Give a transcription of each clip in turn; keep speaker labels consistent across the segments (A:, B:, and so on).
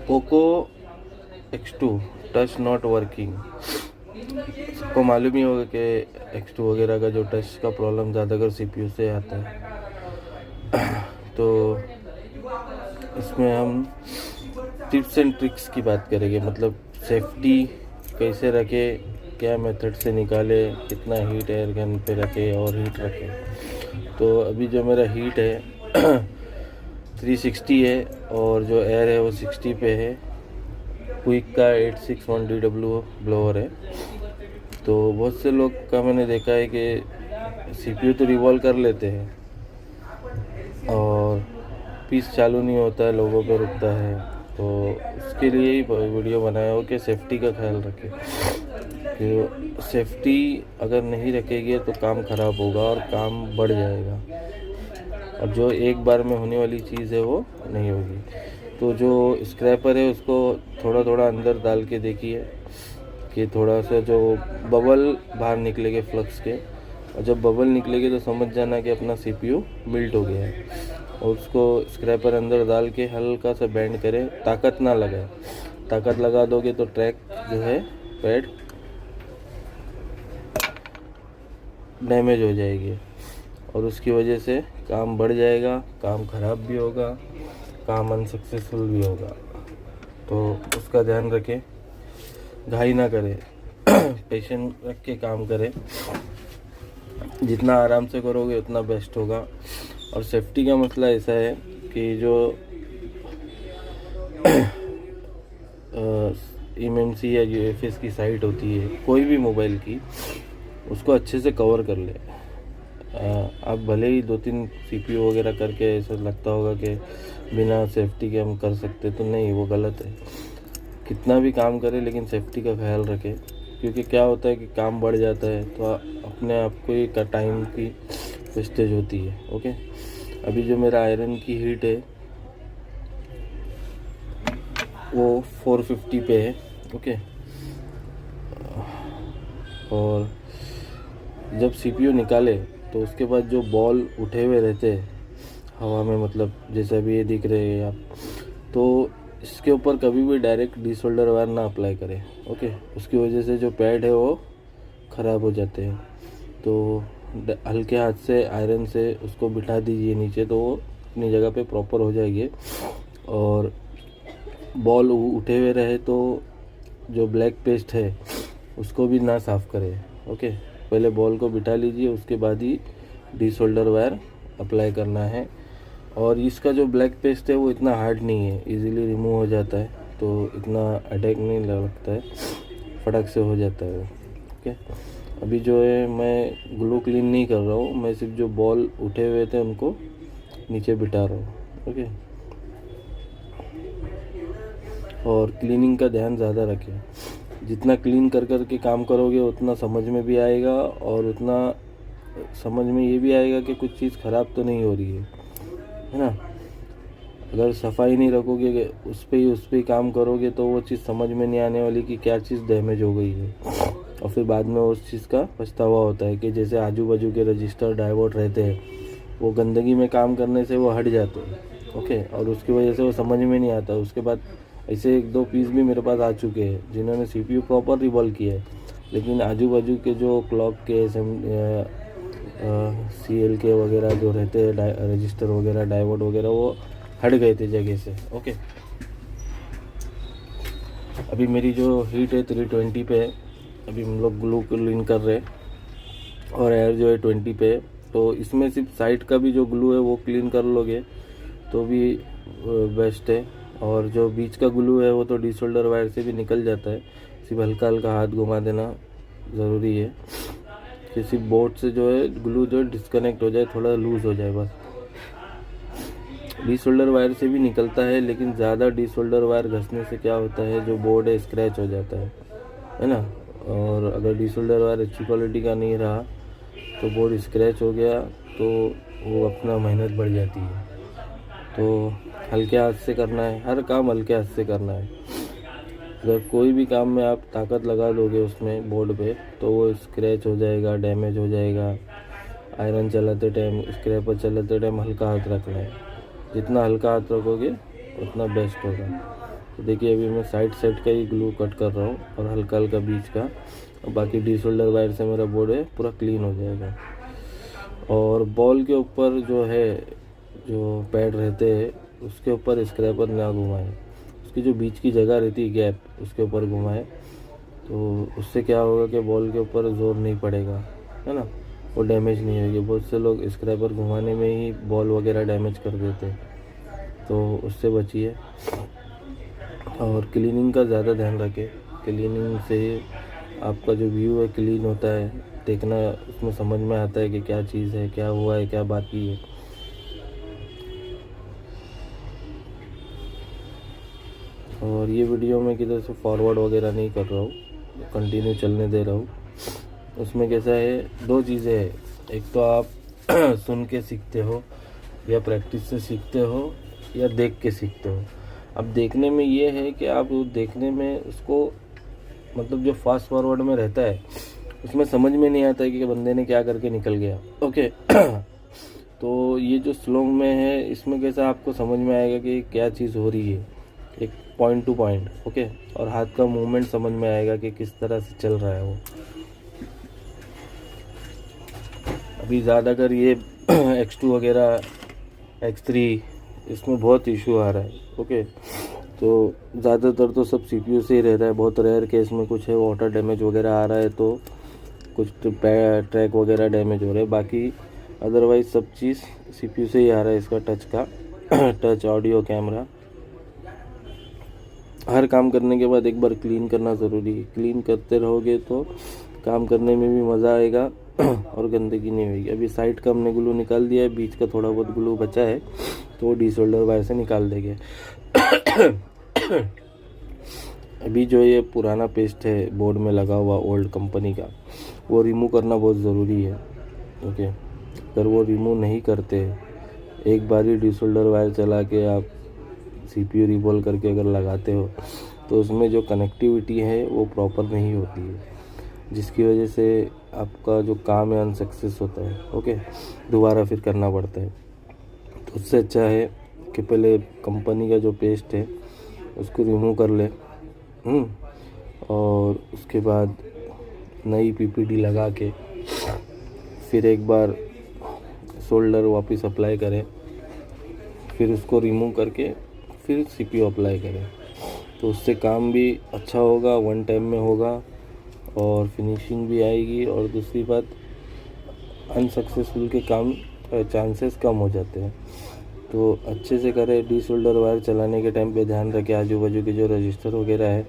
A: Poco X2 touch not working. सबको मालूम ही होगा कि X2 वगैरह का जो टच का प्रॉब्लम ज़्यादातर CPU से आता है। तो इसमें हम टिप्स एंड ट्रिक्स की बात करेंगे, मतलब सेफ्टी कैसे रखे, क्या मेथड से निकाले, कितना हीट एयर गन पे रखे और हीट रखे। तो अभी जो मेरा हीट है 360 है और जो एयर है वो 60 पे है। क्विक का 861 DW ब्लोअर है। तो बहुत से लोग का मैंने देखा है कि CPU तो रिवॉल्व कर लेते हैं और पीस चालू नहीं होता है, लोगों पे रुकता है। तो उसके लिए ही वीडियो बनाया हो कि सेफ्टी का ख्याल रखें, कि सेफ्टी अगर नहीं रखेगी तो काम ख़राब होगा और काम बढ़ जाएगा। और जो एक बार में होने वाली चीज़ है वो नहीं होगी। तो जो स्क्रैपर है उसको थोड़ा थोड़ा अंदर डाल के देखिए कि थोड़ा सा जो बबल बाहर निकलेंगे फ्लक्स के, और जब बबल निकलेगी तो समझ जाना कि अपना CPU मेल्ट हो गया है। और उसको स्क्रैपर अंदर डाल के हल्का सा बेंड करें, ताकत ना लगाए। ताकत लगा दोगे तो ट्रैक जो है पैड डैमेज हो जाएगी और उसकी वजह से काम बढ़ जाएगा, काम ख़राब भी होगा, काम अनसक्सेसफुल भी होगा। तो उसका ध्यान रखें, घाई ना करें, पेशेंस रख के काम करें। जितना आराम से करोगे उतना बेस्ट होगा। और सेफ्टी का मसला ऐसा है कि जो MMC या UFS की साइट होती है कोई भी मोबाइल की, उसको अच्छे से कवर कर ले। आप भले ही 2-3 CPU वगैरह करके ऐसा लगता होगा कि बिना सेफ्टी के हम कर सकते, तो नहीं, वो गलत है। कितना भी काम करें लेकिन सेफ्टी का ख्याल रखें, क्योंकि क्या होता है कि काम बढ़ जाता है तो अपने आप को ही टाइम की वेस्टेज होती है। ओके, अभी जो मेरा आयरन की हीट है वो 450 पे है। ओके, और जब CPU निकाले तो उसके बाद जो बॉल उठे हुए रहते हैं हवा में, मतलब जैसे अभी ये दिख रहे हैं आप, तो इसके ऊपर कभी भी डायरेक्ट डिसोल्डर वायर ना अप्लाई करें। ओके, उसकी वजह से जो पैड है वो ख़राब हो जाते हैं। तो हल्के हाथ से आयरन से उसको बिठा दीजिए नीचे, तो वो अपनी जगह पे प्रॉपर हो जाएगी। और बॉल उठे हुए रहे तो जो ब्लैक पेस्ट है उसको भी ना साफ़ करें। ओके, पहले बॉल को बिठा लीजिए, उसके बाद ही डिसोल्डर वायर अप्लाई करना है। और इसका जो ब्लैक पेस्ट है वो इतना हार्ड नहीं है, इजीली रिमूव हो जाता है, तो इतना अटैक नहीं लगता है, फटक से हो जाता है। ओके, अभी जो है मैं ग्लू क्लीन नहीं कर रहा हूँ, मैं सिर्फ जो बॉल उठे हुए थे उनको नीचे बिठा रहा हूँ। ओके, और क्लीनिंग का ध्यान ज़्यादा रखें। जितना क्लीन कर कर के काम करोगे उतना समझ में भी आएगा, और उतना समझ में ये भी आएगा कि कुछ चीज़ ख़राब तो नहीं हो रही है ना। अगर सफाई नहीं रखोगे, उस पर ही काम करोगे, तो वो चीज़ समझ में नहीं आने वाली कि क्या चीज़ डैमेज हो गई है, और फिर बाद में उस चीज़ का पछतावा होता है। कि जैसे आजू बाजू के रजिस्टर डाइवर्ट रहते हैं, वो गंदगी में काम करने से वो हट जाते हैं। ओके, और उसकी वजह से वो समझ में नहीं आता। उसके बाद ऐसे 1-2 पीस भी मेरे पास आ चुके हैं जिन्होंने CPU प्रॉपर रिवॉल्व किया है, लेकिन आजू बाजू के जो क्लॉक के CL के वगैरह जो रहते हैं, रजिस्टर वगैरह डाइवर्ट वगैरह, वो हट गए थे जगह से। ओके, अभी मेरी जो हीट है 320 पे है। अभी हम लोग ग्लू क्लीन कर रहे हैं और एयर जो है 20 पे है। तो इसमें सिर्फ साइड का भी जो ग्लू है वो क्लीन कर लोगे तो भी बेस्ट है। और जो बीच का ग्लू है वो तो डिसोल्डर वायर से भी निकल जाता है, सिर्फ हल्का हल्का हाथ घुमा देना ज़रूरी है। किसी बोर्ड से जो है ग्लू जो डिस्कनेक्ट हो जाए, थोड़ा लूज़ हो जाए बस। डिसोल्डर वायर से भी निकलता है, लेकिन ज़्यादा डिसोल्डर वायर घसने से क्या होता है, जो बोर्ड है स्क्रैच हो जाता है ना। और अगर डिसोल्डर वायर अच्छी क्वालिटी का नहीं रहा तो बोर्ड स्क्रैच हो गया तो वो अपना मेहनत बढ़ जाती है। तो हल्के हाथ से करना है, हर काम हल्के हाथ से करना है। अगर कोई भी काम में आप ताकत लगा दोगे उसमें बोर्ड पे, तो वो स्क्रैच हो जाएगा, डैमेज हो जाएगा। आयरन चलाते टाइम, स्क्रैपर चलाते टाइम हल्का हाथ रखना है। जितना हल्का हाथ रखोगे उतना बेस्ट होगा। तो देखिए अभी मैं साइड साइड का ही ग्लू कट कर रहा हूँ और हल्का हल्का बीच का, और बाकी डीसोल्डर वायर से मेरा बोर्ड है पूरा क्लीन हो जाएगा। और बॉल के ऊपर जो है, जो पैड रहते हैं उसके ऊपर स्क्रैपर ना घुमाएं, उसकी जो बीच की जगह रहती है गैप, उसके ऊपर घुमाएं, तो उससे क्या होगा कि बॉल के ऊपर ज़ोर नहीं पड़ेगा, है ना, वो डैमेज नहीं होगी। बहुत से लोग स्क्रैपर घुमाने में ही बॉल वगैरह डैमेज कर देते हैं, तो उससे बचिए। और क्लीनिंग का ज़्यादा ध्यान रखें, क्लीनिंग से आपका जो व्यू है क्लीन होता है, देखना उसमें समझ में आता है कि क्या चीज़ है, क्या हुआ है, क्या बाकी है। और ये वीडियो मैं किधर से फॉरवर्ड वगैरह नहीं कर रहा हूँ, कंटिन्यू चलने दे रहा हूँ। उसमें कैसा है, दो चीज़ें हैं, एक तो आप सुन के सीखते हो या प्रैक्टिस से सीखते हो या देख के सीखते हो। अब देखने में ये है कि आप देखने में उसको मतलब जो फास्ट फॉरवर्ड में रहता है उसमें समझ में नहीं आता है कि बंदे ने क्या करके निकल गया, ओके। तो ये जो स्लो में है इसमें कैसा आपको समझ में आएगा कि क्या चीज़ हो रही है, एक पॉइंट टू पॉइंट, ओके। और हाथ का मूवमेंट समझ में आएगा कि किस तरह से चल रहा है वो। अभी ज़्यादातर ये X2 वगैरह X3 इसमें बहुत इशू आ रहा है, ओके। तो ज़्यादातर तो सब CPU से ही रहता है, बहुत रेयर केस में कुछ है वाटर डैमेज वगैरह आ रहा है, तो कुछ तो ट्रैक वगैरह डैमेज हो रहा है, बाकी अदरवाइज सब चीज़ CPU से ही आ रहा है। इसका टच का टच ऑडियो कैमरा हर काम करने के बाद एक बार क्लीन करना ज़रूरी है। क्लीन करते रहोगे तो काम करने में भी मज़ा आएगा और गंदगी नहीं होगी। अभी साइड का हमने ग्लू निकाल दिया है, बीच का थोड़ा बहुत ग्लू बचा है तो वो डीसोल्डर वायर से निकाल देंगे। अभी जो ये पुराना पेस्ट है बोर्ड में लगा हुआ ओल्ड कंपनी का, वो रिमूव करना बहुत ज़रूरी है, ओके। अगर वो रिमूव नहीं करते, एक बार ही डीसोल्डर वायर चला के आप CPU रिबॉल करके अगर लगाते हो तो उसमें जो कनेक्टिविटी है वो प्रॉपर नहीं होती है, जिसकी वजह से आपका जो काम है अनसक्सेस होता है, ओके। दोबारा फिर करना पड़ता है। तो उससे अच्छा है कि पहले कंपनी का जो पेस्ट है उसको रिमूव कर ले, और उसके बाद नई PPD लगा के फिर एक बार सोल्डर वापस अप्लाई करें, फिर उसको रिमूव करके फिर CPU अप्लाई करें, तो उससे काम भी अच्छा होगा, वन टाइम में होगा और फिनिशिंग भी आएगी। और दूसरी बात, अनसक्सेसफुल के काम चांसेस कम हो जाते हैं। तो अच्छे से करें। डीसोल्डर वायर चलाने के टाइम पे ध्यान रखें आजू बाजू के जो रजिस्टर वगैरह है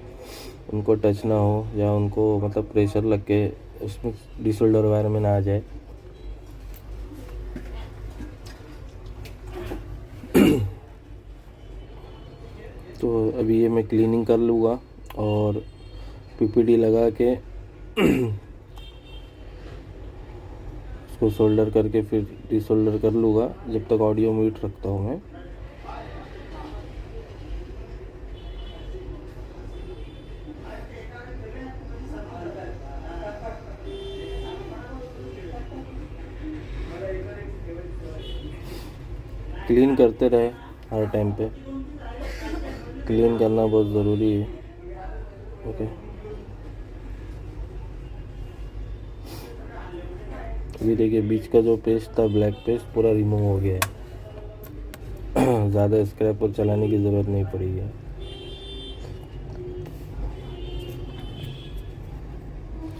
A: उनको टच ना हो, या उनको मतलब प्रेशर लग के उसमें डीसोल्डर वायर में ना आ जाए। तो अभी ये मैं क्लीनिंग कर लूँगा और PPD लगा के उसको सोल्डर करके फिर डीसोल्डर कर लूँगा। जब तक ऑडियो म्यूट रखता हूँ मैं। क्लीन करते रहे हर टाइम पे, क्लीन करना बहुत ज़रूरी है, ओके। अभी देखिए बीच का जो पेस्ट था, ब्लैक पेस्ट, पूरा रिमूव हो गया है। ज़्यादा स्क्रैपर चलाने की ज़रूरत नहीं पड़ी है।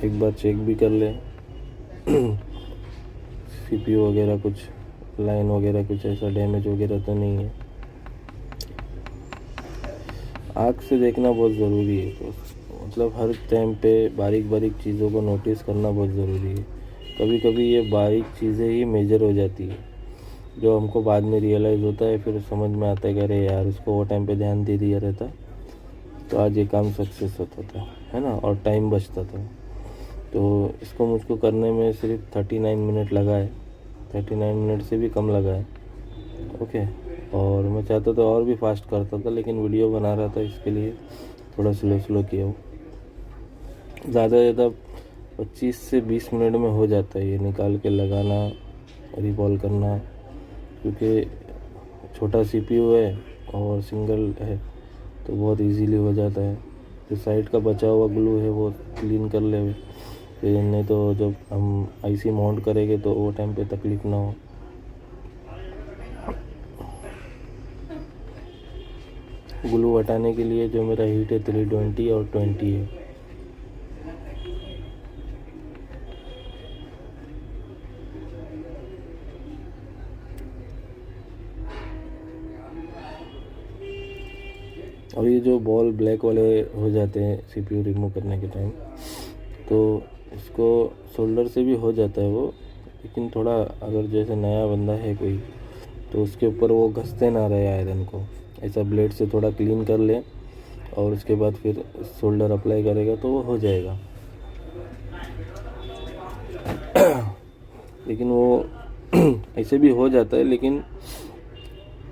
A: एक बार चेक भी कर ले CPU वगैरह कुछ लाइन वगैरह कुछ ऐसा डैमेज वगैरह तो नहीं है। आँख से देखना बहुत ज़रूरी है, तो मतलब हर टाइम पे बारीक बारीक चीज़ों को नोटिस करना बहुत ज़रूरी है। कभी कभी ये बारीक चीज़ें ही मेजर हो जाती है, जो हमको बाद में रियलाइज़ होता है, फिर समझ में आता है कि अरे यार उसको वो टाइम पे ध्यान दे दिया रहता तो आज ये काम सक्सेस होता था, है ना, और टाइम बचता था। तो इसको मुझको करने में सिर्फ 39 मिनट लगा है, 39 मिनट से भी कम लगा है, ओके। और मैं चाहता था और भी फास्ट करता था, लेकिन वीडियो बना रहा था इसके लिए थोड़ा स्लो किया हूँ। ज़्यादा से ज़्यादा 25 से 20 मिनट में हो जाता है ये निकाल के लगाना, रिबॉल करना, क्योंकि छोटा CPU है और सिंगल है तो बहुत इजीली हो जाता है। तो साइड का बचा हुआ ग्लू है वो क्लीन कर ले, फिर नहीं तो जब हम आईसी माउंट करेंगे तो वो टाइम पे तकलीफ ना हो। ग्लू हटाने के लिए जो मेरा हीट है 320 और 20 है। और ये जो बॉल ब्लैक वाले हो जाते हैं सीपीयू रिमूव करने के टाइम, तो इसको शोल्डर से भी हो जाता है वो, लेकिन थोड़ा अगर जैसे नया बंदा है कोई तो उसके ऊपर वो घसते ना रहे आयरन को, ऐसा ब्लेड से थोड़ा क्लीन कर ले और उसके बाद फिर शोल्डर अप्लाई करेगा तो वो हो जाएगा। लेकिन वो ऐसे भी हो जाता है, लेकिन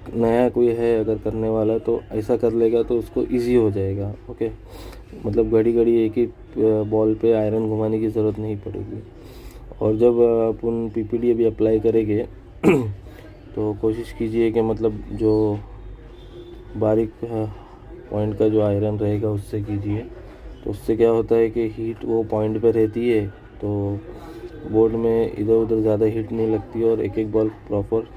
A: नया कोई है अगर करने वाला तो ऐसा कर लेगा तो उसको इजी हो जाएगा। ओके, मतलब घड़ी घड़ी एक ही बॉल पे आयरन घुमाने की ज़रूरत नहीं पड़ेगी। और जब अपन पीपीडी अभी अप्लाई करेंगे तो कोशिश कीजिए कि मतलब जो बारीक पॉइंट का जो आयरन रहेगा उससे कीजिए। तो उससे क्या होता है कि हीट वो पॉइंट पे रहती है, तो बोर्ड में इधर उधर ज़्यादा हीट नहीं लगती और एक एक बॉल प्रॉपर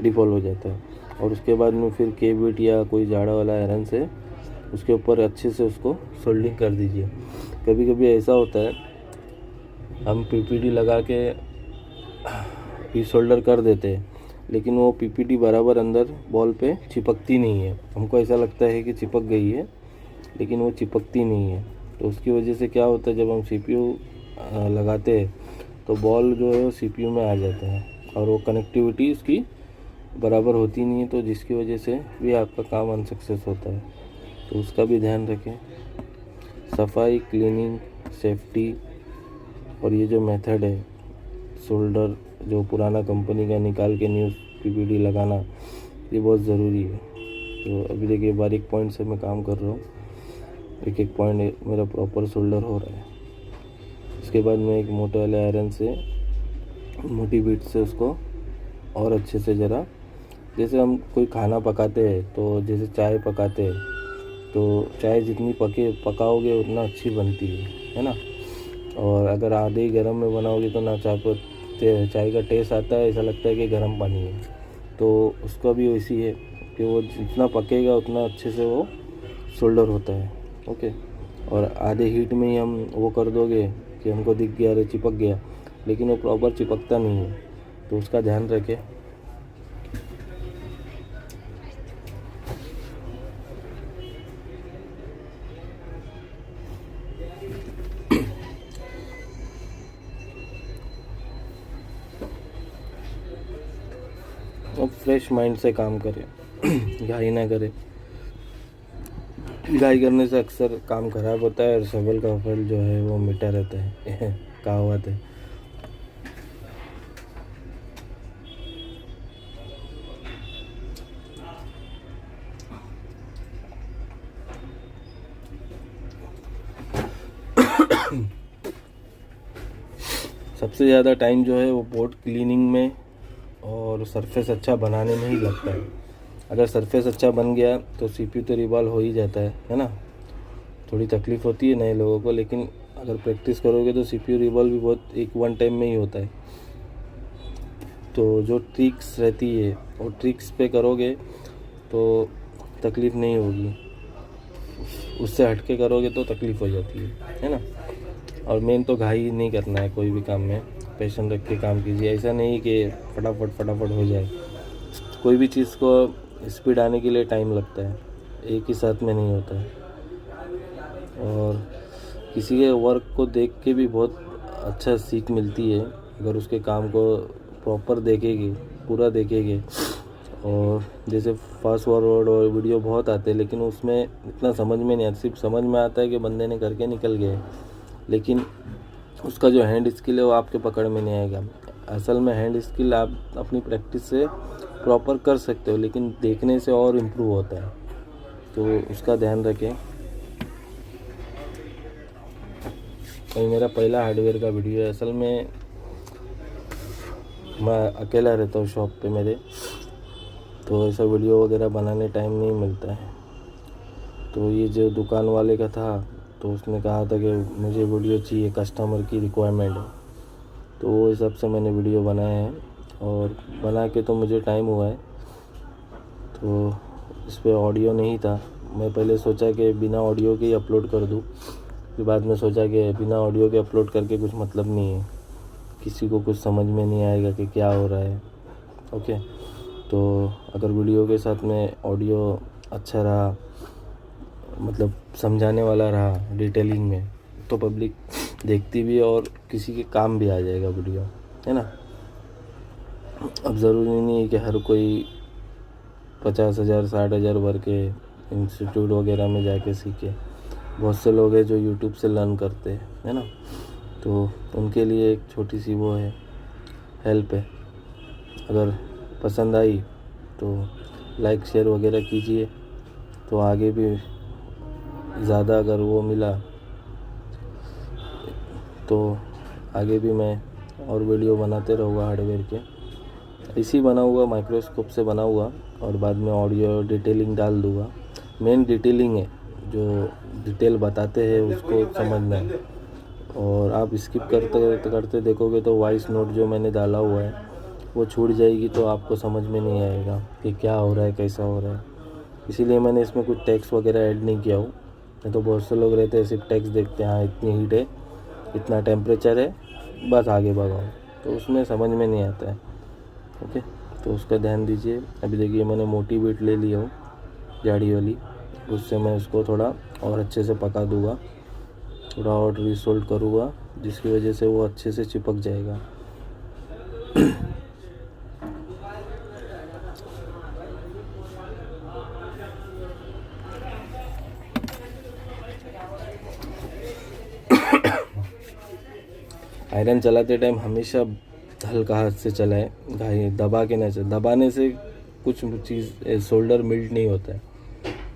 A: रिफॉल हो जाता है। और उसके बाद में फिर केबिट या कोई जाड़ा वाला आयरन से उसके ऊपर अच्छे से उसको सोल्डिंग कर दीजिए। कभी कभी ऐसा होता है हम पीपीडी लगा के भी सोल्डर कर देते हैं, लेकिन वो पीपीडी बराबर अंदर बॉल पे चिपकती नहीं है। हमको ऐसा लगता है कि चिपक गई है, लेकिन वो चिपकती नहीं है। तो उसकी वजह से क्या होता है, जब हम सीपीयू लगाते हैं तो बॉल जो है वो सीपीयू में आ जाता है और वो कनेक्टिविटी उसकी बराबर होती नहीं है, तो जिसकी वजह से भी आपका काम अनसक्सेस होता है। तो उसका भी ध्यान रखें। सफाई, क्लीनिंग, सेफ्टी और ये जो मेथड है शोल्डर जो पुराना कंपनी का निकाल के न्यू पीपीडी लगाना, ये बहुत ज़रूरी है। तो अभी देखिए बारीक पॉइंट से मैं काम कर रहा हूँ, एक एक पॉइंट मेरा प्रॉपर शोल्डर हो रहा है। इसके बाद मैं एक मोटे वाले आयरन से मोटी बीट से उसको और अच्छे से ज़रा, जैसे हम कोई खाना पकाते हैं तो जैसे चाय पकाते हैं तो चाय जितनी पकाओगे उतना अच्छी बनती है ना। और अगर आधे ही गर्म में बनाओगे तो ना चाय का टेस्ट आता है, ऐसा लगता है कि गर्म पानी है। तो उसका भी वैसी है कि वो जितना पकेगा उतना अच्छे से वो शोल्डर होता है। ओके, और आधे हीट में ही हम वो कर दोगे कि हमको दिख गया अरे चिपक गया, लेकिन वो प्रॉपर चिपकता नहीं है। तो उसका ध्यान रखें। अब फ्रेश माइंड से काम करें, घाई ना करें। घाई करने से अक्सर काम खराब होता है और सब्र का फल जो है वो मीठा रहता है कहावत है। सबसे ज़्यादा टाइम जो है वो बोर्ड क्लीनिंग में और सरफेस अच्छा बनाने में ही लगता है। अगर सरफेस अच्छा बन गया तो सीपीयू तो रिवॉल्व हो ही जाता है ना। थोड़ी तकलीफ़ होती है नए लोगों को, लेकिन अगर प्रैक्टिस करोगे तो सीपीयू रिवॉल्व भी बहुत एक वन टाइम में ही होता है। तो जो ट्रिक्स रहती है वो ट्रिक्स पे करोगे तो तकलीफ़ नहीं होगी, उससे हटके करोगे तो तकलीफ़ हो जाती है ना। और मेन तो घाई नहीं करना है, कोई भी काम में पेशेंस रख के काम कीजिए। ऐसा नहीं कि फटाफट हो जाए। कोई भी चीज़ को स्पीड आने के लिए टाइम लगता है, एक ही साथ में नहीं होता है। और किसी के वर्क को देख के भी बहुत अच्छा सीख मिलती है अगर उसके काम को प्रॉपर देखेंगे, पूरा देखेंगे। और जैसे फास्ट फॉरवर्ड और वीडियो बहुत आते हैं, लेकिन उसमें इतना समझ में नहीं आता। सिर्फ समझ में आता है कि बंदे ने करके निकल गए, लेकिन उसका जो हैंड स्किल है वो आपके पकड़ में नहीं आएगा। असल में हैंड स्किल आप अपनी प्रैक्टिस से प्रॉपर कर सकते हो, लेकिन देखने से और इम्प्रूव होता है। तो उसका ध्यान रखें। ये मेरा पहला हार्डवेयर का वीडियो है। असल में मैं अकेला रहता हूँ शॉप पे मेरे, तो ऐसा वीडियो वगैरह बनाने टाइम नहीं मिलता है। तो ये जो दुकान वाले का था, तो उसने कहा था कि मुझे वीडियो चाहिए, कस्टमर की रिक्वायरमेंट है। तो वो हिसाब से मैंने वीडियो बनाए हैं, और बना के तो मुझे टाइम हुआ है। तो इस पर ऑडियो नहीं था। मैं पहले सोचा कि बिना ऑडियो के ही अपलोड कर दूँ, फिर बाद में सोचा कि बिना ऑडियो के अपलोड करके कुछ मतलब नहीं है, किसी को कुछ समझ में नहीं आएगा कि क्या हो रहा है। ओके, तो अगर वीडियो के साथ में ऑडियो अच्छा रहा, मतलब समझाने वाला रहा डिटेलिंग में, तो पब्लिक देखती भी है और किसी के काम भी आ जाएगा वीडियो, है ना। अब ज़रूरी नहीं है कि हर कोई 50,000 60,000 भर के इंस्टीट्यूट वगैरह में जाके सीखे। बहुत से लोग हैं जो यूट्यूब से लर्न करते हैं, है ना। तो उनके लिए एक छोटी सी वो है, हेल्प है। अगर पसंद आई तो लाइक शेयर वगैरह कीजिए, तो आगे भी ज़्यादा अगर वो मिला तो आगे भी मैं और वीडियो बनाते रहूँगा हार्डवेयर के। इसी बना हुआ माइक्रोस्कोप से बना हुआ, और बाद में ऑडियो डिटेलिंग डाल दूँगा। मेन डिटेलिंग है, जो डिटेल बताते हैं उसको समझना है। और आप स्किप करते करते देखोगे तो वॉइस नोट जो मैंने डाला हुआ है वो छूट जाएगी, तो आपको समझ में नहीं आएगा कि क्या हो रहा है, कैसा हो रहा है। इसीलिए मैंने इसमें कुछ टेक्स्ट वगैरह ऐड नहीं किया हूँ। नहीं तो बहुत से लोग रहते हैं सिर्फ टेक्स्ट देखते हैं, हाँ इतनी हीट है, इतना टेम्परेचर है, बस आगे बढ़ाओ, तो उसमें समझ में नहीं आता है। ओके, तो उसका ध्यान दीजिए। अभी देखिए मैंने मोटी बीट ले ली हो, जाड़ी वाली, उससे मैं उसको थोड़ा और अच्छे से पका दूँगा, थोड़ा और रिसोल्ट करूँगा, जिसकी वजह से वो अच्छे से चिपक जाएगा। आयरन चलाते टाइम हमेशा हल्का हाथ से चलाएं, घाई दबा के ना चलाएं। दबाने से कुछ चीज़ शोल्डर मिल्ट नहीं होता है।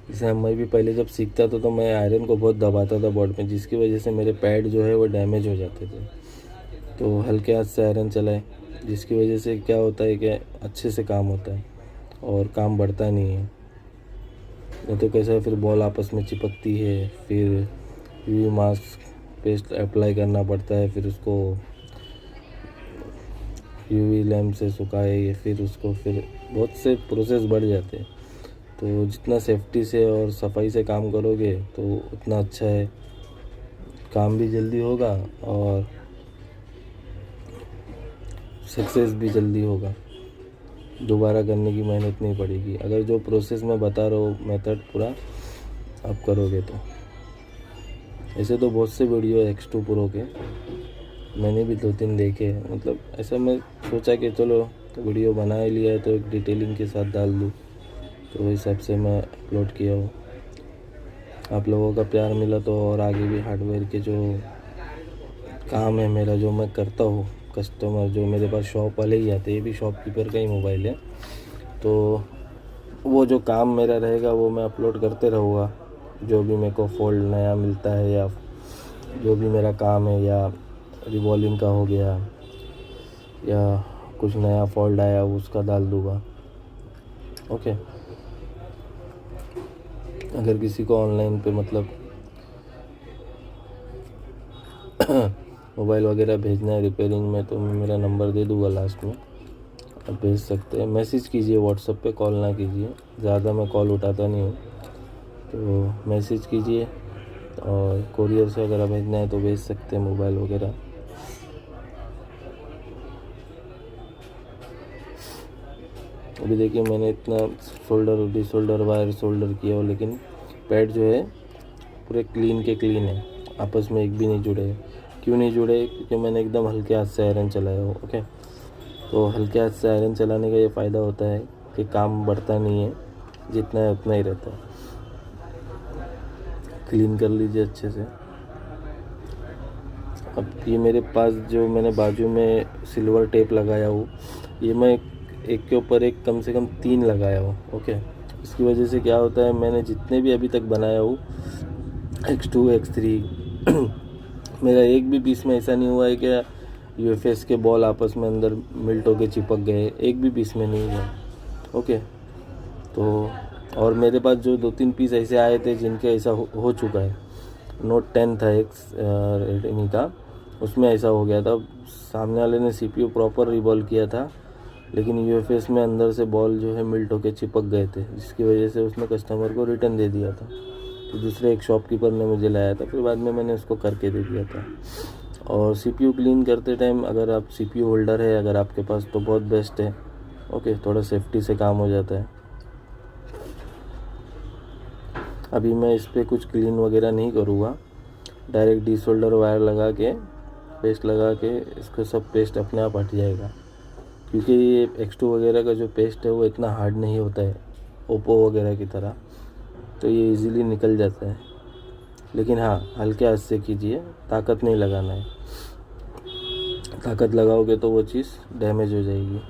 A: जैसे मैं भी पहले जब सीखता था तो मैं आयरन को बहुत दबाता था बोर्ड में, जिसकी वजह से मेरे पैड जो है वो डैमेज हो जाते थे। तो हल्के हाथ से आयरन चलाएं, जिसकी वजह से क्या होता है कि अच्छे से काम होता है और काम बढ़ता नहीं है। नहीं तो कैसा फिर बॉल आपस में चिपकती है, फिर यूवी मास्क पेस्ट अप्लाई करना पड़ता है, फिर उसको यूवी लैम्प से सुखाए, फिर उसको फिर बहुत से प्रोसेस बढ़ जाते हैं। तो जितना सेफ्टी से और सफाई से काम करोगे तो उतना अच्छा है, काम भी जल्दी होगा और सक्सेस भी जल्दी होगा। दोबारा करने की मेहनत नहीं पड़ेगी अगर जो प्रोसेस मैं बता रहा हूँ मेथड पूरा आप करोगे तो। ऐसे तो बहुत से वीडियो X2 Pro के मैंने भी 2-3 देखे, मतलब ऐसा मैं सोचा कि चलो वीडियो बना ही लिया है तो एक डिटेलिंग के साथ डाल दूँ, तो वही हिसाब से मैं अपलोड किया हूँ। आप लोगों का प्यार मिला तो और आगे भी हार्डवेयर के जो काम है मेरा, जो मैं करता हूँ, कस्टमर जो मेरे पास शॉप वाले ही आते हैं, ये भी शॉपकीपर का ही मोबाइल है, तो वो जो काम मेरा रहेगा वो मैं अपलोड करते रहूँगा। जो भी मेरे को फ़ोल्ड नया मिलता है या जो भी मेरा काम है, या रिवॉल्विंग का हो गया या कुछ नया फॉल्ट आया उसका डाल दूँगा। ओके, अगर किसी को ऑनलाइन पे मतलब मोबाइल वगैरह भेजना है रिपेयरिंग में, तो मैं मेरा नंबर दे दूँगा लास्ट में, आप भेज सकते हैं। मैसेज कीजिए व्हाट्सएप पे, कॉल ना कीजिए, ज़्यादा मैं कॉल उठाता नहीं हूँ, तो मैसेज कीजिए। और कोरियर से अगर भेजना है तो भेज सकते हैं मोबाइल वगैरह। अभी देखिए मैंने इतना सोल्डर डिसोल्डर वायर सोल्डर किया हो, लेकिन पैड जो है पूरे क्लीन के क्लीन है, आपस में एक भी नहीं जुड़े। क्यों नहीं जुड़े? क्योंकि मैंने एकदम हल्के हाथ से आयरन चलाया हो। ओके, तो हल्के हाथ से आयरन चलाने का ये फ़ायदा होता है कि काम बढ़ता नहीं है, जितना है उतना ही रहता है। क्लीन कर लीजिए अच्छे से। अब ये मेरे पास जो मैंने बाजू में सिल्वर टेप लगाया हो, ये मैं एक के ऊपर एक कम से कम 3 लगाया हो। ओके, इसकी वजह से क्या होता है, मैंने जितने भी अभी तक बनाया हो X2 X3 मेरा एक भी पीस में ऐसा नहीं हुआ है कि यूएफएस के बॉल आपस में अंदर मिल्ट होके चिपक गए, एक भी पीस में नहीं हुआ। ओके, तो और मेरे पास जो 2-3 पीस ऐसे आए थे जिनके ऐसा हो चुका है। नोट 10 था एक रेडमी का, उसमें ऐसा हो गया था। सामने वाले ने CPU प्रॉपर रिबॉल किया था, लेकिन UFS में अंदर से बॉल जो है मिल्ट होकर चिपक गए थे, जिसकी वजह से उसने कस्टमर को रिटर्न दे दिया था। तो दूसरे एक शॉपकीपर ने मुझे लाया था, फिर बाद में मैंने उसको करके दे दिया था। और CPU क्लीन करते टाइम अगर आप CPU होल्डर है अगर आपके पास तो बहुत बेस्ट है। ओके, थोड़ा सेफ्टी से काम हो जाता है। अभी मैं इस पर कुछ क्लीन वगैरह नहीं करूँगा, डायरेक्ट डिसोल्डर वायर लगा के पेस्ट लगा के इसको सब पेस्ट अपने आप हट जाएगा, क्योंकि ये X2 वगैरह का जो पेस्ट है वो इतना हार्ड नहीं होता है ओप्पो वगैरह की तरह, तो ये इजीली निकल जाता है। लेकिन हाँ, हल्के हाथ से कीजिए, ताकत नहीं लगाना है। ताकत लगाओगे तो वो चीज़ डैमेज हो जाएगी।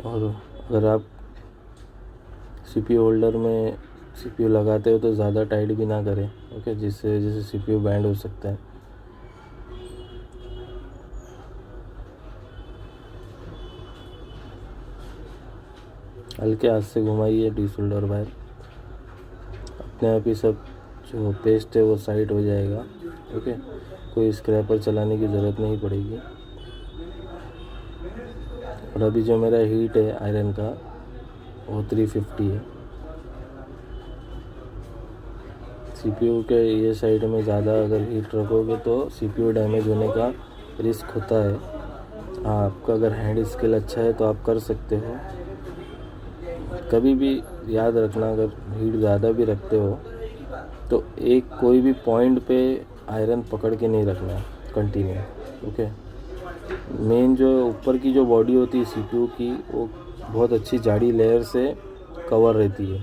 A: और अगर आप CPU होल्डर में CPU लगाते हो तो ज़्यादा टाइट भी ना करें, ओके, जिससे CPU बैंड हो सकता है। हल्के हाथ से घुमाइए डिसोल्डर वायर, अपने आप ही सब जो पेस्ट है वो साइड हो जाएगा। ओके, कोई स्क्रैपर चलाने की ज़रूरत नहीं पड़ेगी। और अभी जो मेरा हीट है आयरन का वो 350 है। CPU के ये साइड में ज़्यादा अगर हीट रखोगे तो CPU डैमेज होने का रिस्क होता है। हाँ, आपका अगर हैंड स्किल अच्छा है तो आप कर सकते हो। कभी भी याद रखना, अगर हीट ज़्यादा भी रखते हो तो एक कोई भी पॉइंट पे आयरन पकड़ के नहीं रखना है कंटिन्यू। ओके, मेन जो ऊपर की जो बॉडी होती है CPU की वो बहुत अच्छी जाड़ी लेयर से कवर रहती है,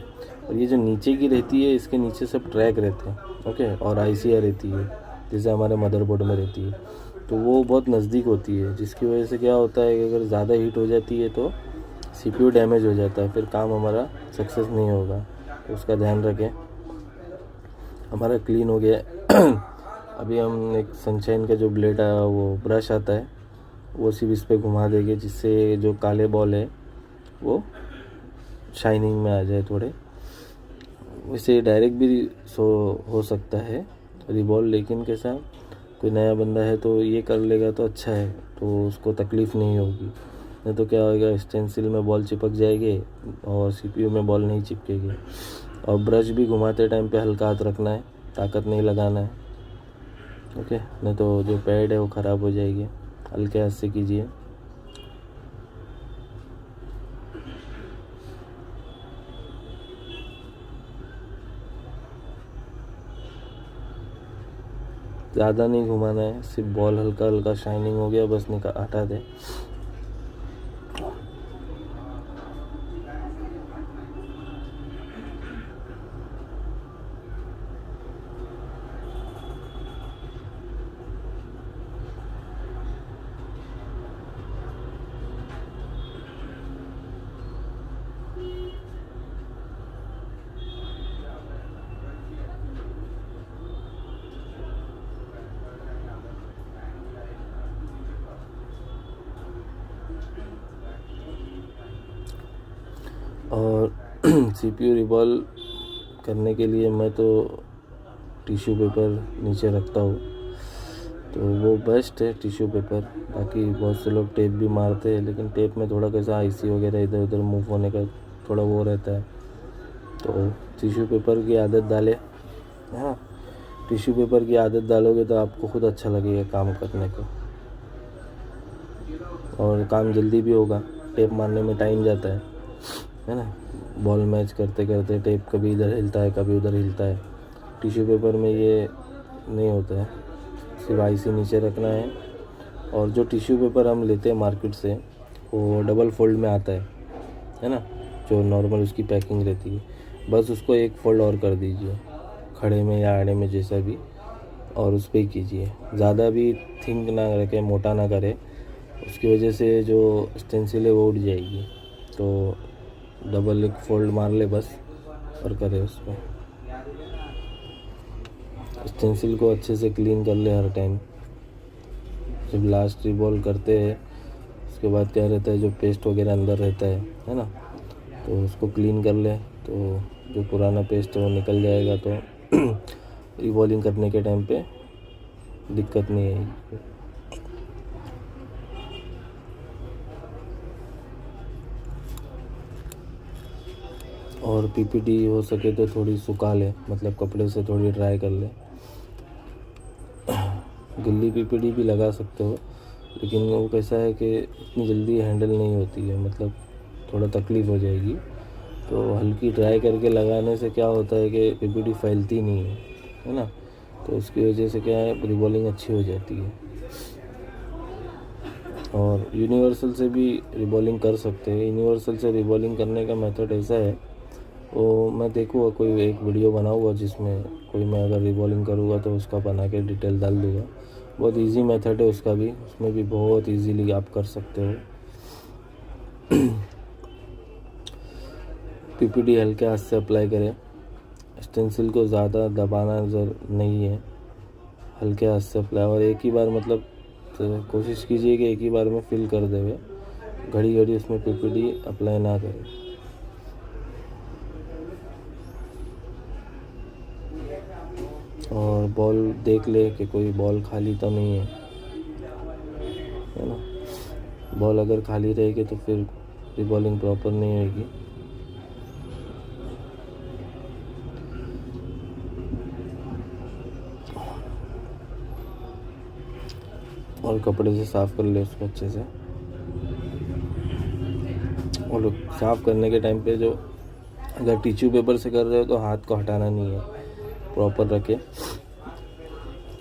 A: और ये जो नीचे की रहती है इसके नीचे सब ट्रैक रहते हैं। ओके, और ICR रहती है जैसे हमारे मदरबोर्ड में रहती है, तो वो बहुत नज़दीक होती है, जिसकी वजह से क्या होता है कि अगर ज़्यादा हीट हो जाती है तो CPU डैमेज हो जाता है, फिर काम हमारा सक्सेस नहीं होगा। तो उसका ध्यान रखें। हमारा क्लीन हो गया। अभी हम एक सनशाइन का जो ब्लेड आया वो ब्रश आता है वो सिर्फ इस पर घुमा देंगे, जिससे जो काले बॉल है वो शाइनिंग में आ जाए थोड़े। वैसे डायरेक्ट भी हो सकता है रिबॉल, लेकिन कैसा कोई नया बंदा है तो ये कर लेगा तो अच्छा है, तो उसको तकलीफ़ नहीं होगी। नहीं तो क्या होगा, स्टेंसिल में बॉल चिपक जाएगी और CPU में बॉल नहीं चिपकेगी। और ब्रश भी घुमाते टाइम पे हल्का हाथ रखना है, ताकत नहीं लगाना है। ओके, नहीं तो जो पैड है वो ख़राब हो जाएगी। हल्के हाथ से कीजिए। ज़्यादा नहीं घुमाना है, सिर्फ बॉल हल्का हल्का शाइनिंग हो गया बस हटा दे। और CPU रिबॉल करने के लिए मैं तो टिश्यू पेपर नीचे रखता हूँ, तो वो बेस्ट है टिश्यू पेपर। बाकी बहुत से लोग टेप भी मारते हैं, लेकिन टेप में थोड़ा कैसा IC वगैरह इधर उधर मूव होने का थोड़ा वो रहता है, तो टिश्यू पेपर की आदत डालें। हाँ, टिश्यू पेपर की आदत डालोगे तो आपको खुद अच्छा लगेगा काम करने को, और काम जल्दी भी होगा। टेप मारने में टाइम जाता है ना। बॉल मैच करते करते टेप कभी इधर हिलता है कभी उधर हिलता है। टिश्यू पेपर में ये नहीं होता है, सिर्फ IC नीचे रखना है। और जो टिश्यू पेपर हम लेते हैं मार्केट से वो डबल फोल्ड में आता है ना, जो नॉर्मल उसकी पैकिंग रहती है, बस उसको एक फोल्ड और कर दीजिए, खड़े में या आड़े में जैसा भी, और उस पर ही कीजिए। ज़्यादा भी थिंक ना रखें, मोटा ना करें, उसकी वजह से जो स्टेंसिल है वो उठ जाएगी। तो डबल एक फोल्ड मार ले बस और करे उस पर। स्टेंसिल को अच्छे से क्लीन कर ले हर टाइम। जब लास्ट रिबॉल करते हैं उसके बाद क्या रहता है, जो पेस्ट वगैरह अंदर रहता है ना, तो उसको क्लीन कर ले तो जो पुराना पेस्ट है वो निकल जाएगा, तो रिबॉलिंग करने के टाइम पे दिक्कत नहीं आएगी। और पीपीडी हो सके तो थोड़ी सुखा ले, मतलब कपड़े से थोड़ी ड्राई कर ले। गिल्ली पीपीडी भी लगा सकते हो, लेकिन वो कैसा है कि इतनी जल्दी हैंडल नहीं होती है, मतलब थोड़ा तकलीफ़ हो जाएगी। तो हल्की ड्राई करके लगाने से क्या होता है कि पीपीडी फैलती नहीं है ना, तो उसकी वजह से क्या है, रिबॉलिंग अच्छी हो जाती है। और यूनिवर्सल से भी रिबॉलिंग कर सकते हैं। यूनिवर्सल से रिबॉलिंग करने का मेथड ऐसा है, वो मैं देखूँगा कोई एक वीडियो बनाऊँगा जिसमें कोई मैं अगर रिबॉलिंग करूँगा तो उसका बना के डिटेल डाल दूँगा। बहुत इजी मेथड है उसका भी, उसमें भी बहुत इजीली आप कर सकते हो। पीपीडी हल्के हाथ से अप्लाई करें, स्टेंसिल को ज़्यादा दबाना नहीं है, हल्के हाथ से अप्लाई। और एक ही बार मतलब तो कोशिश कीजिए कि एक ही बार में फिल कर देवे, घड़ी घड़ी उसमें पीपीडी अप्लाई ना करें। और बॉल देख ले कि कोई बॉल खाली तो नहीं है ना। बॉल अगर खाली रहेगी तो फिर रिबॉलिंग प्रॉपर नहीं होगी। और कपड़े से साफ़ कर ले उसको अच्छे से। और साफ़ करने के टाइम पे जो अगर टिश्यू पेपर से कर रहे हो तो हाथ को हटाना नहीं है, प्रॉपर रखे।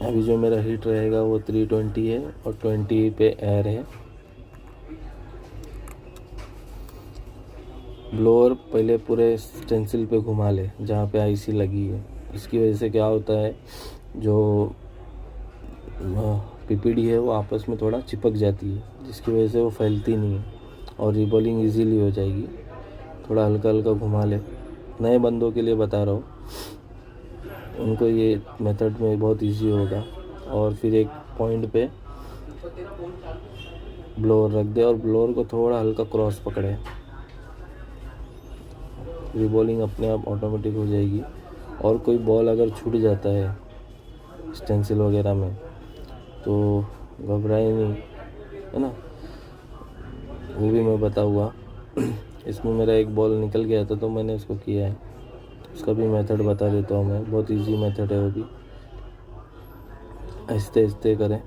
A: अभी जो मेरा हीट रहेगा वो 320 है और 20 पे एयर है। ब्लोअर पहले पूरे स्टेंसिल पे घुमा ले जहाँ पे आईसी लगी है। इसकी वजह से क्या होता है, जो पीपीडी है वो आपस में थोड़ा चिपक जाती है, जिसकी वजह से वो फैलती नहीं है और रिबॉलिंग इजीली हो जाएगी। थोड़ा हल्का हल्का घुमा ले। नए बंदों के लिए बता रहा हूँ, उनको ये मेथड में बहुत इजी होगा। और फिर एक पॉइंट पे ब्लोअर रख दे और ब्लोअर को थोड़ा हल्का क्रॉस पकड़े, रिबॉलिंग अपने आप ऑटोमेटिक हो जाएगी। और कोई बॉल अगर छूट जाता है स्टेंसिल वगैरह में तो घबराए नहीं, है ना, वो भी मैं बताऊँगा। इसमें मेरा एक बॉल निकल गया था तो मैंने इसको किया है, उसका भी मेथड बता देता हूँ मैं। बहुत इजी मेथड है वो भी, आहिस्ते आहिस्ते करें।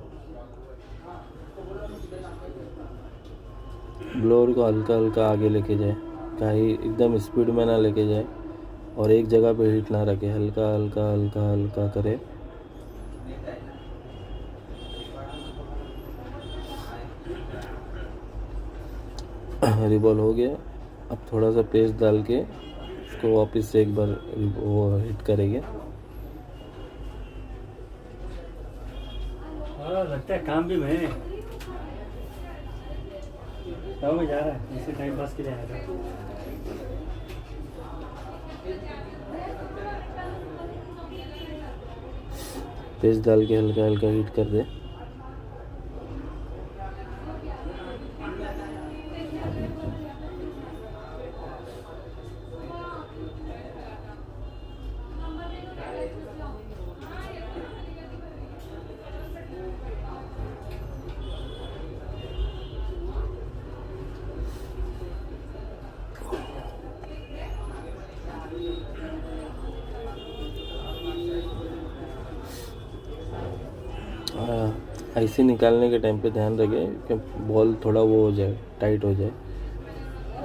A: ब्लोअर को हल्का हल्का आगे लेके जाए, कहीं एकदम स्पीड में ना लेके जाए और एक जगह पे हीट ना रखे, हल्का हल्का हल्का हल्का करे। रिबॉल हो गया। अब थोड़ा सा पेस्ट डाल के उसको वापस से एक बार वो हिट करेंगे।
B: लगता है काम भी मैं जा रहा है, इसे टाइम पास के लिए आया था।
A: पेस्ट डाल के हल्का हल्का हीट कर दे। ऐसे निकालने के टाइम पे ध्यान रखें कि बॉल थोड़ा वो हो जाए, टाइट हो जाए,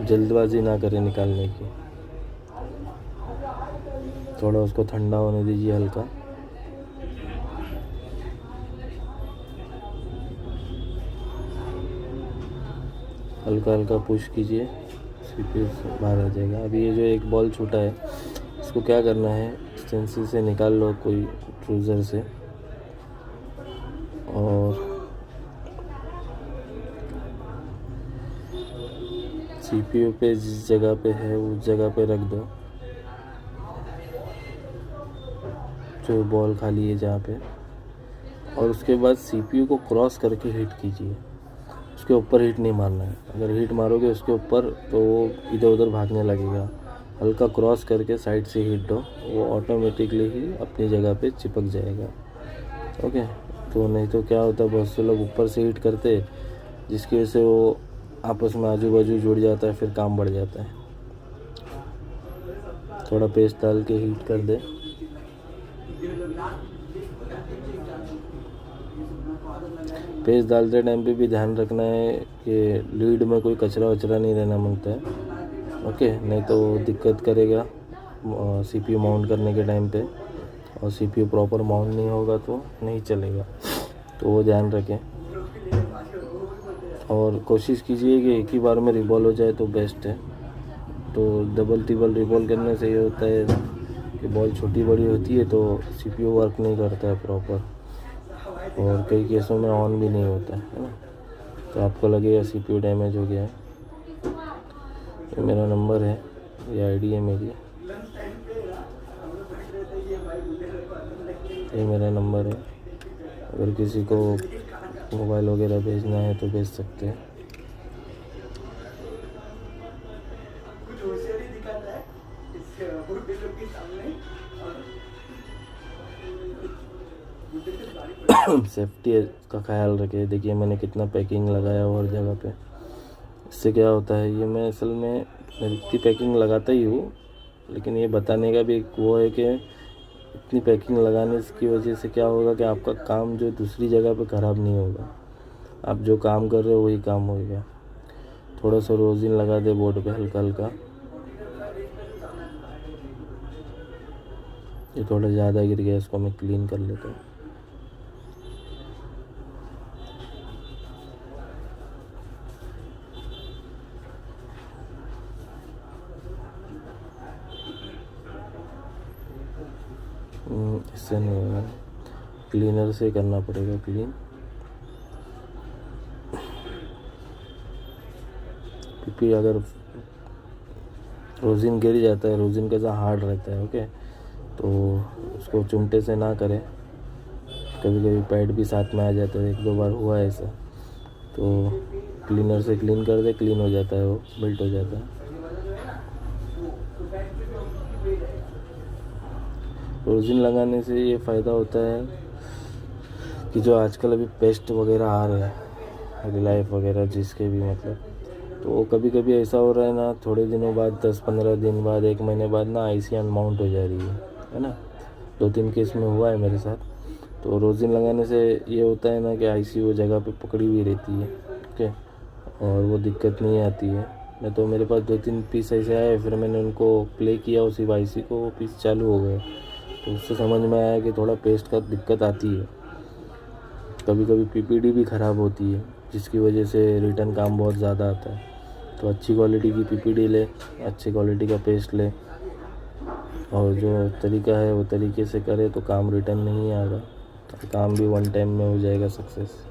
A: जल्दबाजी ना करें निकालने की। थोड़ा उसको ठंडा होने दीजिए हल्का। हल्का हल्का पुश कीजिए, फिर बाहर आ जाएगा। अभी ये जो एक बॉल छूटा है इसको क्या करना है, स्टेंसिल से निकाल लो कोई ट्रूज़र से और सीपीयू पे जिस जगह पे है उस जगह पे रख दो, जो बॉल खाली है जहाँ पे, और उसके बाद CPU को क्रॉस करके हीट कीजिए। उसके ऊपर हीट नहीं मारना है। अगर हीट मारोगे उसके ऊपर तो वो इधर उधर भागने लगेगा। हल्का क्रॉस करके साइड से हीट दो, वो ऑटोमेटिकली ही अपनी जगह पे चिपक जाएगा। ओके, तो नहीं तो क्या होता है, बहुत से लोग ऊपर से हीट करते, जिसकी वजह से वो आपस में आजू बाजू जुड़ जाता है, फिर काम बढ़ जाता है। थोड़ा पेस्ट डाल के हीट कर दे। पेस्ट डालते टाइम पे भी ध्यान रखना है कि लीड में कोई कचरा वचरा नहीं रहना मांगता है। ओके, नहीं तो दिक्कत करेगा CPU माउंट करने के टाइम पे, और CPU प्रॉपर माउंट नहीं होगा तो नहीं चलेगा। तो वो ध्यान रखें और कोशिश कीजिए कि एक ही बार में रिवॉल्व हो जाए तो बेस्ट है। तो डबल टिबल रिवॉल्व करने से ये होता है कि बॉल छोटी बड़ी होती है तो CPU वर्क नहीं करता है प्रॉपर, और कई केसों में ऑन भी नहीं होता है ना। तो आपको लगेगा CPU डैमेज हो गया है। ये मेरा नंबर है, ये ID है मेरी, ये मेरा नंबर है। अगर किसी को मोबाइल वगैरह भेजना है तो भेज सकते हैं। सेफ्टी का ख्याल रखें। देखिए मैंने कितना पैकिंग लगाया हुआ हर जगह पे। इससे क्या होता है, ये मैं असल में इतनी पैकिंग लगाता ही हूँ, लेकिन ये बताने का भी एक वो है कि इतनी पैकिंग लगाने की वजह से क्या होगा कि आपका काम जो दूसरी जगह पे ख़राब नहीं होगा। आप जो काम कर रहे हो वही काम होगा। थोड़ा सा रोजिन लगा दे बोर्ड पे हल्का हल्का। ये थोड़ा ज़्यादा गिर गया, इसको मैं क्लीन कर लेता हूँ। इससे नहीं होगा, क्लीनर से करना पड़ेगा क्लीन, क्योंकि अगर रोजिन गिर जाता है, रोजिन कैसा हार्ड रहता है। ओके, तो उसको चिमटे से ना करें। कभी कभी पैड भी साथ में आ जाता है, 1-2 बार हुआ है ऐसा। तो क्लीनर से क्लीन कर दे, क्लीन हो जाता है, वो मेल्ट हो जाता है। रोजिन लगाने से ये फ़ायदा होता है कि जो आजकल अभी पेस्ट वगैरह आ रहे हैं, रिलाइफ वगैरह जिसके भी मतलब, तो कभी कभी ऐसा हो रहा है ना, थोड़े दिनों बाद 10-15 दिन बाद 1 महीने बाद ना IC अनमाउंट हो जा रही है ना। 2-3 केस में हुआ है मेरे साथ। तो रोजिन लगाने से ये होता है ना कि IC वो जगह पे पकड़ी हुई रहती है। ओके, और वो दिक्कत नहीं आती है। मैं तो मेरे पास 2-3 पीस ऐसे आए, फिर मैंने उनको प्ले किया उसी IC को, वो पीस चालू हो गए। तो उससे समझ में आया कि थोड़ा पेस्ट का दिक्कत आती है। कभी कभी PPD भी ख़राब होती है, जिसकी वजह से रिटर्न काम बहुत ज़्यादा आता है। तो अच्छी क्वालिटी की PPD ले, अच्छी क्वालिटी का पेस्ट ले, और जो तरीका है वो तरीके से करे तो काम रिटर्न नहीं आएगा, तो काम भी 1 टाइम में हो जाएगा सक्सेस।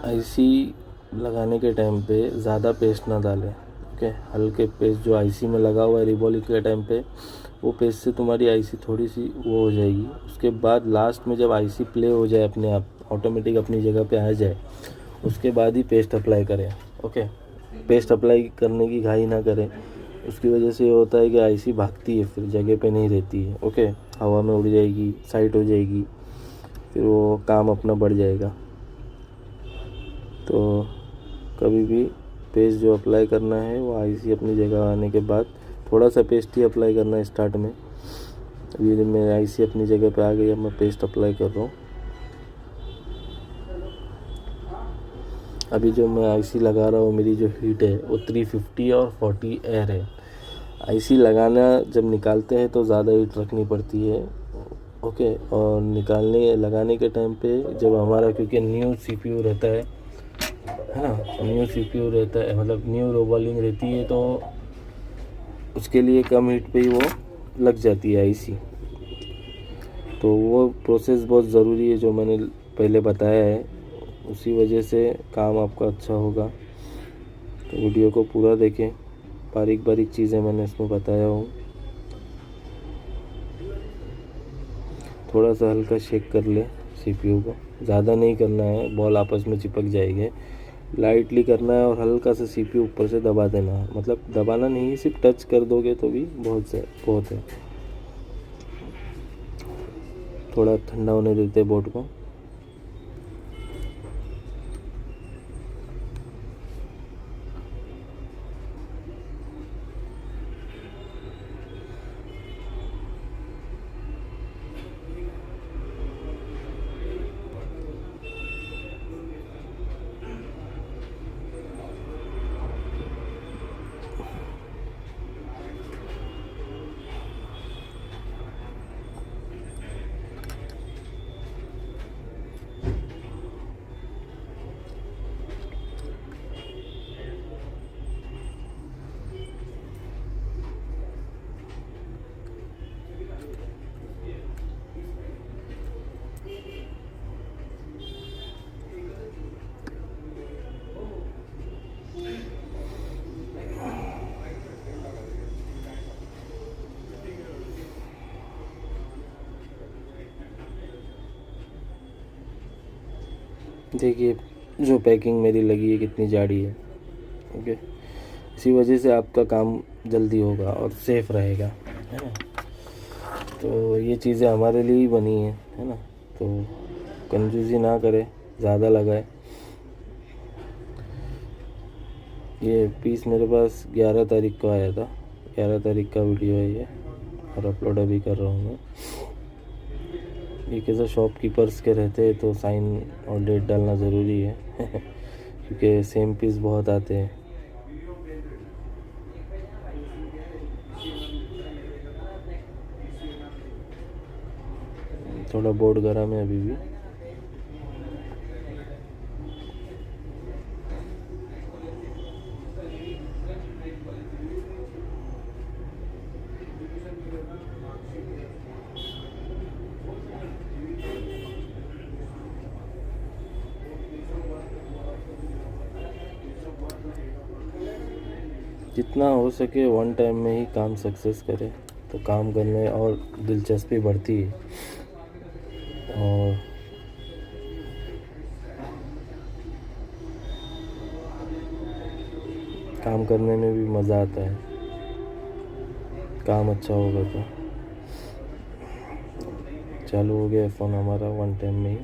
A: IC लगाने के टाइम पे ज़्यादा पेस्ट ना डालें। ओके, हल्के पेस्ट जो IC में लगा हुआ है रिबॉलिक के टाइम पे, वो पेस्ट से तुम्हारी IC थोड़ी सी वो हो जाएगी। उसके बाद लास्ट में जब IC प्ले हो जाए, अपने आप ऑटोमेटिक अपनी जगह पे आ जाए, उसके बाद ही पेस्ट अप्लाई करें। ओके, पेस्ट अप्लाई करने की घाई ना करें। उसकी वजह से ये होता है कि IC भागती है, फिर जगह पे नहीं रहती है। ओके, हवा में उड़ जाएगी, साइट हो जाएगी, फिर वो काम अपना बढ़ जाएगा। तो कभी भी पेस्ट जो अप्लाई करना है वो IC अपनी जगह आने के बाद थोड़ा सा पेस्ट ही अप्लाई करना है स्टार्ट में। अभी मैं IC अपनी जगह पे आ गई, अब मैं पेस्ट अप्लाई कर रहा हूँ। अभी जो मैं आईसी लगा रहा हूँ, मेरी जो हीट है वो 350 और 40 एयर है। आईसी लगाना जब निकालते हैं तो ज़्यादा हीट रखनी पड़ती है, ओके। और लगाने के टाइम पे जब हमारा, क्योंकि न्यू सीपीयू रहता है ना, न्यू सीपीयू रहता है, मतलब न्यू रोबलिंग रहती है, तो उसके लिए कम हीट पे ही वो लग जाती है आईसी। तो वो प्रोसेस बहुत ज़रूरी है जो मैंने पहले बताया है, उसी वजह से काम आपका अच्छा होगा। तो वीडियो को पूरा देखें, बारीक बारीक चीज़ें मैंने इसमें बताया हूँ। थोड़ा सा हल्का शेक कर ले सीपीयू को, ज़्यादा नहीं करना है, बॉल आपस में चिपक जाएंगे। लाइटली करना है और हल्का सा सीपीयू ऊपर से दबा देना है, मतलब दबाना नहीं, सिर्फ टच कर दोगे तो भी बहुत है। थोड़ा ठंडा होने देते बोर्ड को। देखिए जो पैकिंग मेरी लगी है कितनी जाड़ी है, ओके। इसी वजह से आपका काम जल्दी होगा और सेफ रहेगा, है ना। तो ये चीज़ें हमारे लिए ही बनी है ना। तो कंजूसी ना करें, ज़्यादा लगाए। ये पीस मेरे पास 11 तारीख को आया था, 11 तारीख का वीडियो है ये, और अपलोड अभी कर रहा हूँ मैं। ये कैसे शॉपकीपर्स के रहते हैं तो साइन और डेट डालना ज़रूरी है क्योंकि सेम पीस बहुत आते हैं। थोड़ा बोर्ड गर्म है अभी भी। जितना हो सके वन टाइम में ही काम सक्सेस करें, तो काम करने और दिलचस्पी बढ़ती है और काम करने में भी मज़ा आता है, काम अच्छा होगा तो। चालू हो गया फ़ोन हमारा वन टाइम में ही।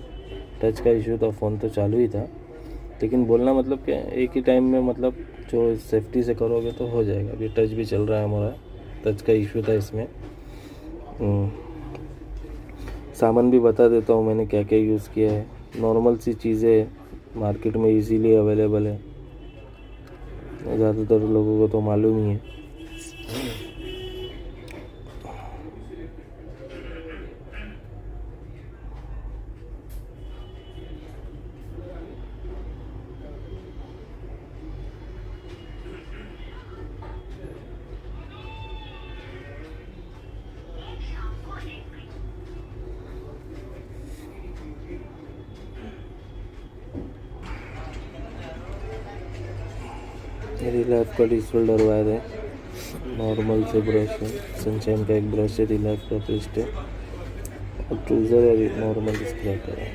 A: टच का इशू था, फ़ोन तो चालू ही था, लेकिन बोलना मतलब क्या, एक ही टाइम में, मतलब जो सेफ्टी से करोगे तो हो जाएगा। अभी टच भी चल रहा है हमारा, टच का इशू था इसमें। सामान भी बता देता हूँ मैंने क्या क्या यूज़ किया है। नॉर्मल सी चीज़ें मार्केट में इजीली अवेलेबल है, ज़्यादातर लोगों को तो मालूम ही है। रिलैक्स का डिस्टल डरवाए थे, नॉर्मल से ब्रश है, सनशाइन का एक ब्रश है, रिलैक्स का पेस्ट है और ट्रूजर है, नॉर्मल स्क्रैपर है।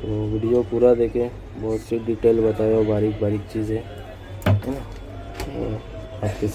A: तो वीडियो पूरा देखें, बहुत सी डिटेल बताया, बारीक बारीक चीज़ें, है ना। तो आपके